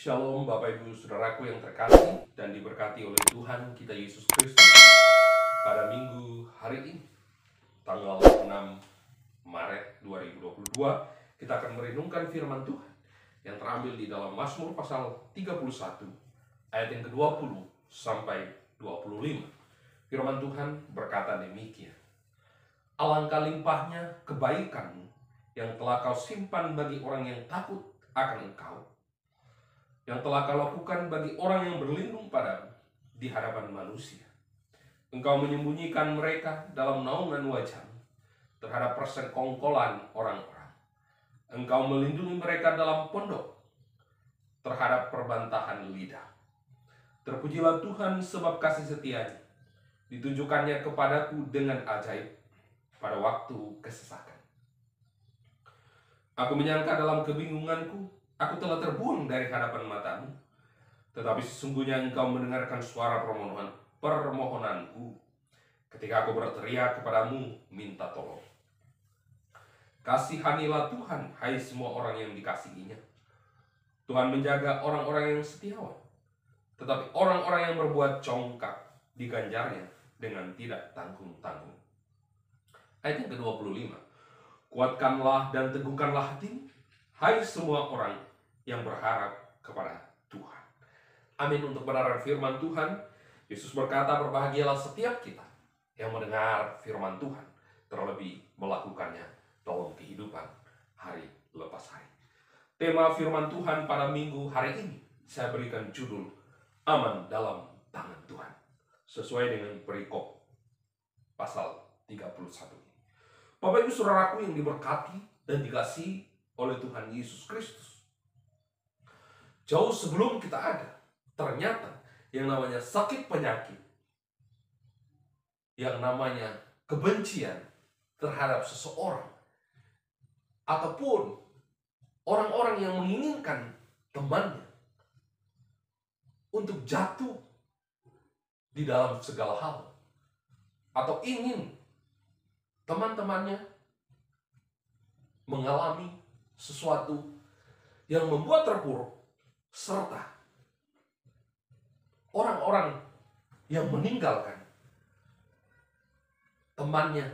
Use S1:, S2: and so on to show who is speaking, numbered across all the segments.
S1: Shalom Bapak Ibu Saudaraku yang terkasih dan diberkati oleh Tuhan kita Yesus Kristus. Pada minggu hari ini, tanggal 6 Maret 2022, kita akan merenungkan firman Tuhan yang terambil di dalam Mazmur pasal 31 ayat yang ke-20 sampai 25. Firman Tuhan berkata demikian: Alangkah limpahnya kebaikanmu yang telah kau simpan bagi orang yang takut akan Engkau, yang telah kau lakukan bagi orang yang berlindung padamu di hadapan manusia. Engkau menyembunyikan mereka dalam naungan wajahmu terhadap persekongkolan orang-orang. Engkau melindungi mereka dalam pondok terhadap perbantahan lidah. Terpujilah Tuhan sebab kasih setianya ditunjukkannya kepadaku dengan ajaib pada waktu kesesakan. Aku menyangka dalam kebingunganku, aku telah terbuang dari hadapan matamu, tetapi sesungguhnya Engkau mendengarkan suara permohonanku ketika aku berteriak kepadamu minta tolong. Kasihanilah Tuhan, hai semua orang yang dikasihinya. Tuhan menjaga orang-orang yang setiawan, tetapi orang-orang yang berbuat congkak diganjarnya dengan tidak tanggung-tanggung. Ayat yang ke-25. Kuatkanlah dan teguhkanlah hatimu, hai semua orang yang berharap kepada Tuhan. Amin. Untuk kebenaran firman Tuhan, Yesus berkata, berbahagialah setiap kita yang mendengar firman Tuhan, terlebih melakukannya dalam kehidupan hari lepas hari. Tema firman Tuhan pada minggu hari ini saya berikan judul Aman dalam Tangan Tuhan, sesuai dengan perikop pasal 31. Bapak Ibu Saudaraku yang diberkati dan dikasihi oleh Tuhan Yesus Kristus, jauh sebelum kita ada, ternyata yang namanya sakit penyakit, yang namanya kebencian terhadap seseorang, ataupun orang-orang yang menginginkan temannya untuk jatuh di dalam segala hal, atau ingin teman-temannya mengalami sesuatu yang membuat terpuruk, serta orang-orang yang meninggalkan temannya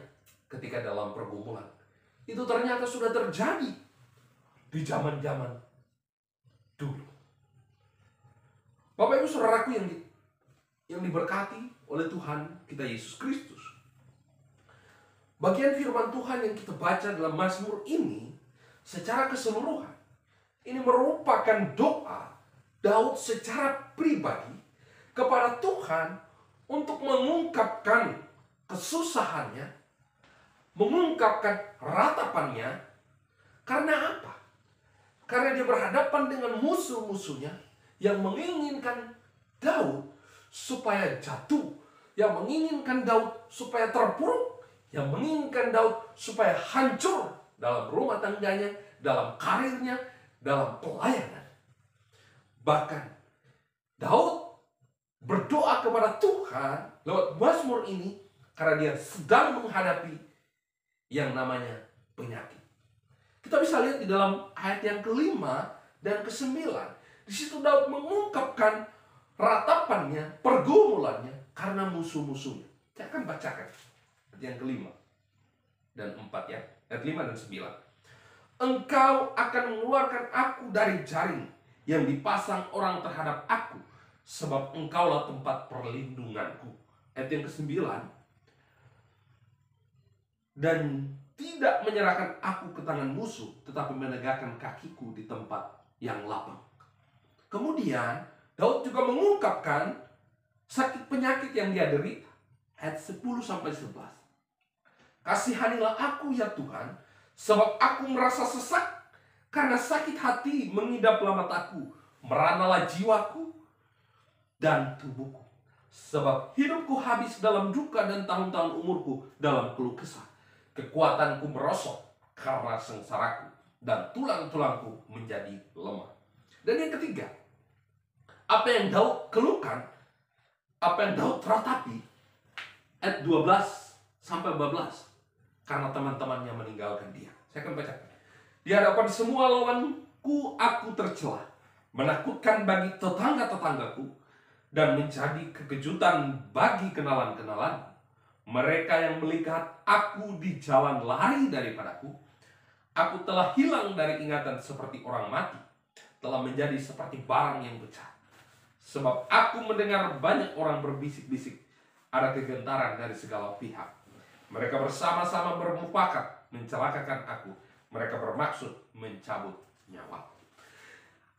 S1: ketika dalam pergumulan. Itu ternyata sudah terjadi di zaman-zaman dulu. Bapak Ibu Saudaraku yang diberkati oleh Tuhan kita Yesus Kristus, bagian firman Tuhan yang kita baca dalam Mazmur ini secara keseluruhan, ini merupakan doa Daud secara pribadi kepada Tuhan untuk mengungkapkan kesusahannya, mengungkapkan ratapannya. Karena apa? Karena dia berhadapan dengan musuh-musuhnya yang menginginkan Daud supaya jatuh, yang menginginkan Daud supaya terpuruk, yang menginginkan Daud supaya hancur dalam rumah tangganya, dalam karirnya, dalam pelayanan. Bahkan Daud berdoa kepada Tuhan lewat Mazmur ini karena dia sedang menghadapi yang namanya penyakit. Kita bisa lihat di dalam ayat yang ke-5 dan ke-9. Di situ Daud mengungkapkan ratapannya, pergumulannya karena musuh-musuhnya. Saya akan bacakan yang ke-5 dan 4 ya. Ayat 5 dan 9. Engkau akan mengeluarkan aku dari jaring yang dipasang orang terhadap aku, sebab Engkaulah tempat perlindunganku. Ayat yang ke-9. Dan tidak menyerahkan aku ke tangan musuh, tetapi menegakkan kakiku di tempat yang lapang. Kemudian Daud juga mengungkapkan sakit penyakit yang dia derita. Ayat 10 sampai 11. Kasihanilah aku ya Tuhan, sebab aku merasa sesak, karena sakit hati mengidap lamat aku, meranalah jiwaku dan tubuhku. Sebab hidupku habis dalam duka dan tahun-tahun umurku dalam keluh kesah. Kekuatanku merosot karena sengsaraku, dan tulang-tulangku menjadi lemah. Dan yang ketiga, apa yang Daud keluhkan, apa yang Daud ratapi, ayat 12 sampai 14, karena teman-temannya meninggalkan dia. Saya akan bacakan. Di hadapan semua lawanku aku tercela, menakutkan bagi tetangga-tetanggaku, dan menjadi kekejutan bagi kenalan-kenalan. Mereka yang melihat aku di jalan lari daripadaku. Aku telah hilang dari ingatan seperti orang mati, telah menjadi seperti barang yang pecah. Sebab aku mendengar banyak orang berbisik-bisik, ada kegentaran dari segala pihak. Mereka bersama-sama bermufakat mencelakakan aku. Mereka bermaksud mencabut nyawa.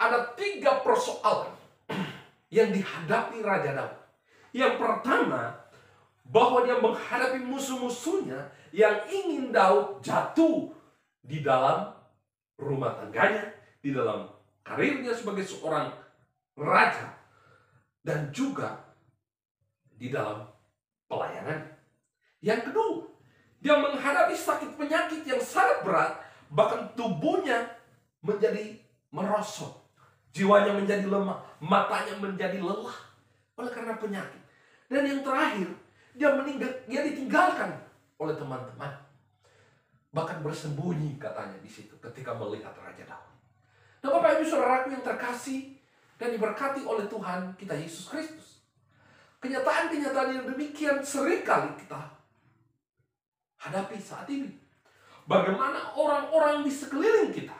S1: Ada 3 persoalan yang dihadapi Raja Daud. Yang pertama, bahwa dia menghadapi musuh-musuhnya yang ingin Daud jatuh di dalam rumah tangganya, di dalam karirnya sebagai seorang raja, dan juga di dalam pelayanannya. Yang kedua, dia menghadapi sakit penyakit yang sangat berat, bahkan tubuhnya menjadi merosot, jiwanya menjadi lemah, matanya menjadi lelah oleh karena penyakit. Dan yang terakhir, dia ditinggalkan oleh teman-teman. Bahkan bersembunyi katanya di situ ketika melihat Raja Daud. Nah, Bapak Ibu Saudaraku yang terkasih dan diberkati oleh Tuhan kita Yesus Kristus. Kenyataan-kenyataan yang demikian seringkali kita hadapi saat ini. Bagaimana orang-orang di sekeliling kita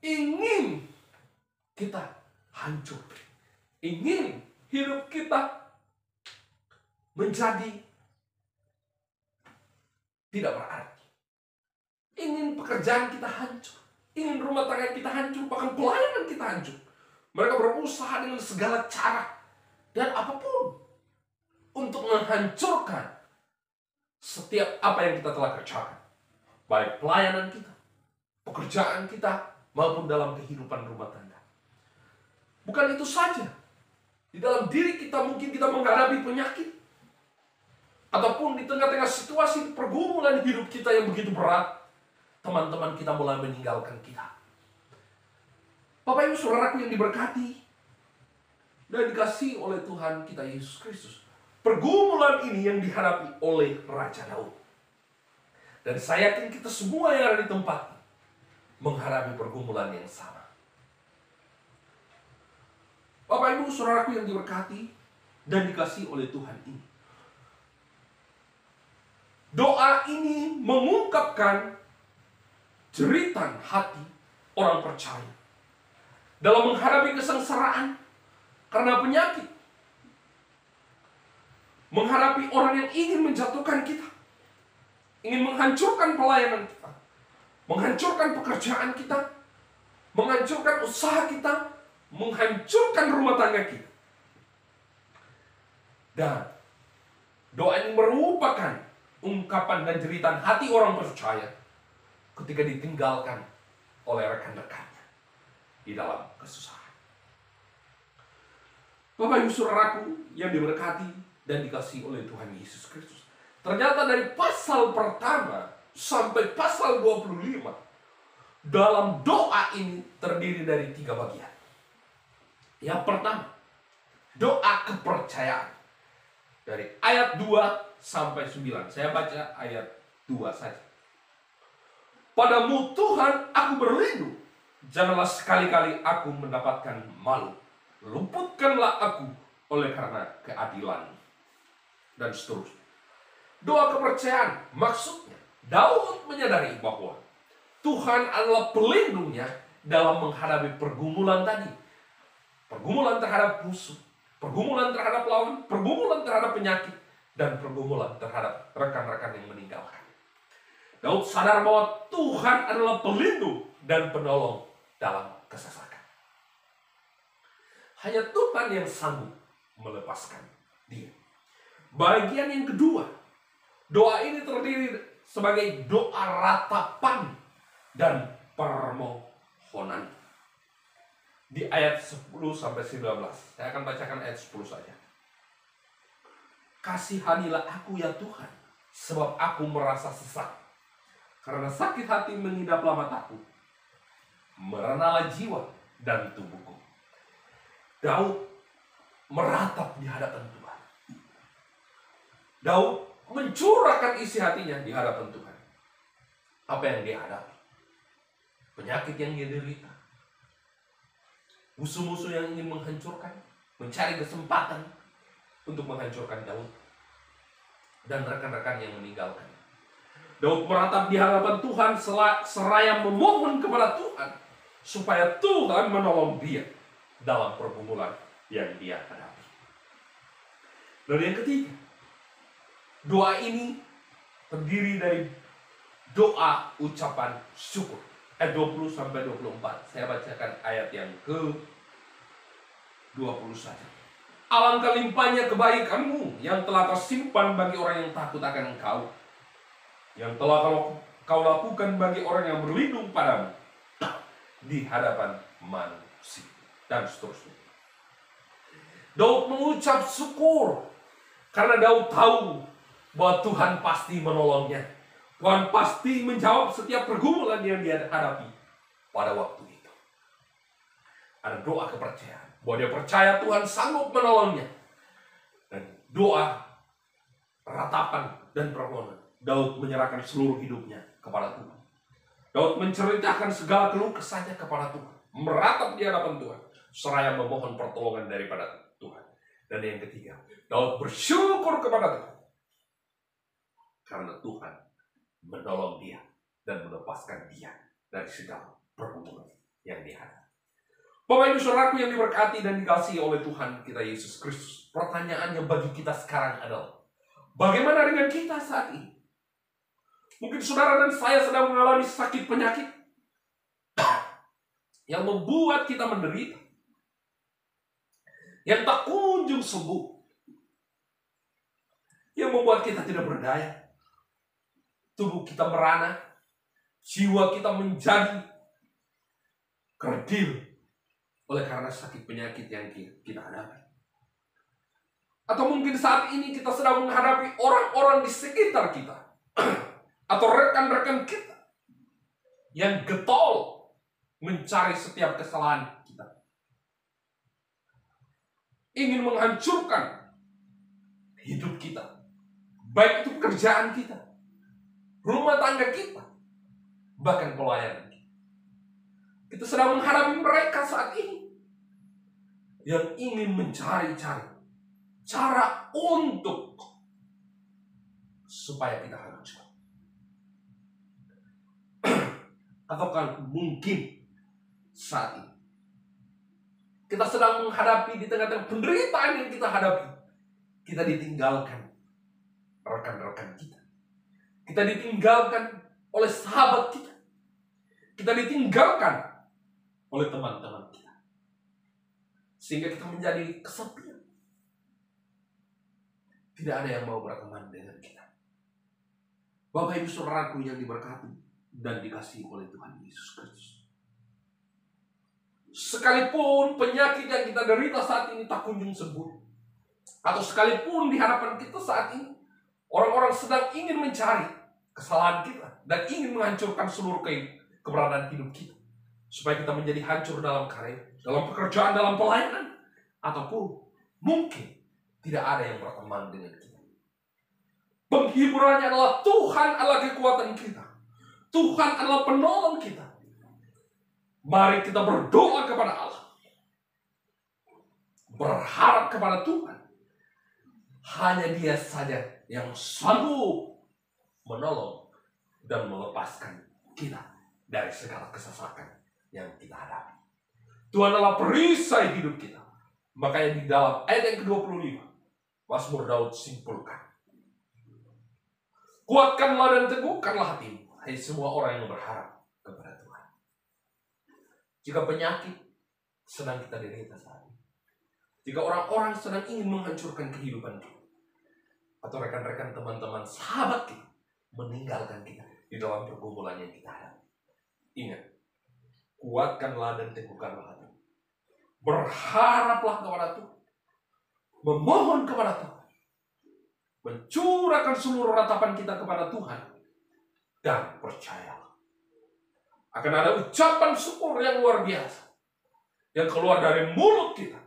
S1: ingin kita hancur, ingin hidup kita menjadi tidak berarti, ingin pekerjaan kita hancur, ingin rumah tangga kita hancur, bahkan pelayanan kita hancur. Mereka berusaha dengan segala cara dan apapun untuk menghancurkan setiap apa yang kita telah kerjakan, baik pelayanan kita, pekerjaan kita, maupun dalam kehidupan rumah tangga. Bukan itu saja. Di dalam diri kita mungkin kita menghadapi penyakit. Ataupun di tengah-tengah situasi pergumulan hidup kita yang begitu berat, teman-teman kita mulai meninggalkan kita. Bapak Ibu Saudaraku yang diberkati dan dikasihi oleh Tuhan kita Yesus Kristus. Pergumulan ini yang dihadapi oleh Raja Daud. Dan saya yakin kita semua yang ada di tempat menghadapi pergumulan yang sama. Bapak Ibu Saudaraku yang diberkati dan dikasihi oleh Tuhan ini. Doa ini mengungkapkan jeritan hati orang percaya dalam menghadapi kesengsaraan karena penyakit, menghadapi orang yang ingin menjatuhkan kita, ingin menghancurkan pelayanan kita, menghancurkan pekerjaan kita, menghancurkan usaha kita, menghancurkan rumah tangga kita. Dan doa ini merupakan ungkapan dan jeritan hati orang percaya ketika ditinggalkan oleh rekan-rekannya di dalam kesusahan. Bapak Ibu Saudaraku yang diberkati dan dikasihi oleh Tuhan Yesus Kristus. Ternyata dari pasal pertama sampai pasal 25, dalam doa ini terdiri dari 3 bagian. Yang pertama, doa kepercayaan. Dari ayat 2 sampai 9. Saya baca ayat 2 saja. Padamu Tuhan aku berlindung. Janganlah sekali-kali aku mendapatkan malu. Luputkanlah aku oleh karena keadilan. Dan seterusnya. Doa kepercayaan maksudnya Daud menyadari bahwa Tuhan adalah pelindungnya dalam menghadapi pergumulan tadi. Pergumulan terhadap musuh, pergumulan terhadap lawan, pergumulan terhadap penyakit, dan pergumulan terhadap rekan-rekan yang meninggalkan. Daud sadar bahwa Tuhan adalah pelindung dan penolong dalam kesesakan. Hanya Tuhan yang sanggup melepaskan dia. Bagian yang kedua, doa ini terdiri sebagai doa ratapan dan permohonan. Di ayat 10 sampai 19. Saya akan bacakan ayat 10 saja. Kasihanilah aku ya Tuhan, sebab aku merasa sesak. Karena sakit hati mengidaplah mataku. Merenalah jiwa dan tubuhku. Daud meratap di hadapan Tuhan. Daud mencurahkan isi hatinya di hadapan Tuhan. Apa yang dia hadapi? penyakit yang dia derita, musuh-musuh yang ingin menghancurkan, mencari kesempatan untuk menghancurkan Daud dan rekan-rekan yang meninggalkan. Daud meratap di hadapan Tuhan seraya memohon kepada Tuhan supaya Tuhan menolong dia dalam pergumulan yang dia hadapi. Dan yang ketiga, doa ini terdiri dari doa ucapan syukur. Ayat 20-24. Saya bacakan ayat yang ke-20 saja. Alangkah limpahnya kebaikanmu yang telah kau simpan bagi orang yang takut akan engkau, yang telah kau lakukan bagi orang yang berlindung padamu di hadapan manusia, dan seterusnya. Daud mengucap syukur karena Daud tahu bahwa Tuhan pasti menolongnya. Tuhan pasti menjawab setiap pergumulan yang dia hadapi pada waktu itu. Ada doa kepercayaan bahwa dia percaya Tuhan sanggup menolongnya. Dan doa ratapan dan permohonan, Daud menyerahkan seluruh hidupnya kepada Tuhan. Daud menceritakan segala keluh kesahnya kepada Tuhan, meratap di hadapan Tuhan, seraya memohon pertolongan daripada Tuhan. Dan yang ketiga, Daud bersyukur kepada Tuhan karena Tuhan menolong dia dan melepaskan dia dari segala pergumulan yang dihadapi. Bapak Ibu Saudaraku yang diberkati dan dikasihi oleh Tuhan kita Yesus Kristus, pertanyaannya bagi kita sekarang adalah, bagaimana dengan kita saat ini? Mungkin saudara dan saya sedang mengalami sakit penyakit yang membuat kita menderita, yang tak kunjung sembuh, yang membuat kita tidak berdaya. Tubuh kita merana, jiwa kita menjadi kerdil oleh karena sakit penyakit yang kita hadapi. Atau mungkin saat ini kita sedang menghadapi orang-orang di sekitar kita atau rekan-rekan kita yang getol mencari setiap kesalahan kita, ingin menghancurkan hidup kita, baik itu pekerjaan kita, rumah tangga kita, bahkan pelayanan kita. Kita sedang menghadapi mereka saat ini yang ingin mencari-cari cara untuk supaya kita hancur. Ataukah mungkin saat ini kita sedang menghadapi di tengah-tengah penderitaan yang kita hadapi, kita ditinggalkan rekan-rekan kita. Kita ditinggalkan oleh sahabat kita. Kita ditinggalkan oleh teman-teman kita. Sehingga kita menjadi kesepian. Tidak ada yang mau berteman dengan kita. Bapak Ibu Saudaraku yang diberkati dan dikasihi oleh Tuhan Yesus Kristus, sekalipun penyakit yang kita derita saat ini tak kunjung sembuh, atau sekalipun di hadapan kita saat ini orang-orang sedang ingin mencari kesalahan kita dan ingin menghancurkan seluruh keberadaan hidup kita, supaya kita menjadi hancur dalam karir, dalam pekerjaan, dalam pelayanan, ataupun mungkin tidak ada yang berteman dengan kita. Penghiburannya adalah Tuhan adalah kekuatan kita. Tuhan adalah penolong kita. Mari kita berdoa kepada Allah, berharap kepada Tuhan. Hanya Dia saja yang sanggup menolong dan melepaskan kita dari segala kesesakan yang kita hadapi. Tuhan adalah perisai hidup kita. Makanya di dalam ayat yang ke-25, Mazmur Daud simpulkan, kuatkanlah dan teguhkanlah hatimu, hai semua orang yang berharap kepada Tuhan. Jika penyakit sedang kita derita saat ini, jika orang-orang sedang ingin menghancurkan kehidupan kita, atau rekan-rekan, teman-teman, sahabat kita meninggalkan kita di dalam pergumulan yang kita hadapi, ingat, kuatkanlah dan teguhkanlah hati. Berharaplah kepada Tuhan, memohon kepada Tuhan, mencurahkan seluruh ratapan kita kepada Tuhan, dan percayalah akan ada ucapan syukur yang luar biasa yang keluar dari mulut kita,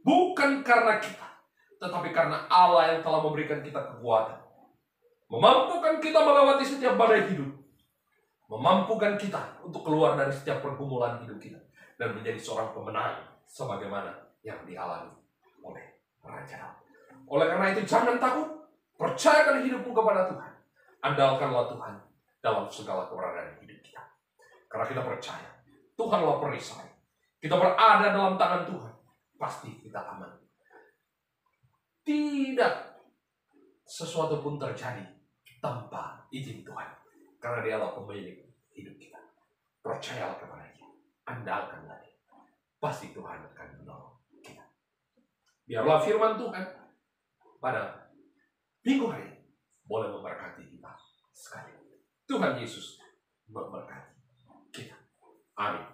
S1: bukan karena kita, tetapi karena Allah yang telah memberikan kita kekuatan, memampukan kita melewati setiap badai hidup, memampukan kita untuk keluar dari setiap pergumulan hidup kita dan menjadi seorang pemenang sebagaimana yang dialami oleh Raja Daud. Oleh karena itu jangan takut, percayakan hidupmu kepada Tuhan. Andalkanlah Tuhan dalam segala keberadaan hidup kita. Karena kita percaya Tuhanlah perisai. Kita berada dalam tangan Tuhan, pasti kita aman. Tidak sesuatu pun terjadi tanpa izin Tuhan. Karena Dialah pemilik hidup kita. Percayalah kepada Dia. Andalkanlah Dia. Pasti Tuhan akan menolong kita. Biarlah firman Tuhan pada minggu hari boleh memberkati kita sekali. Tuhan Yesus memberkati kita. Amin.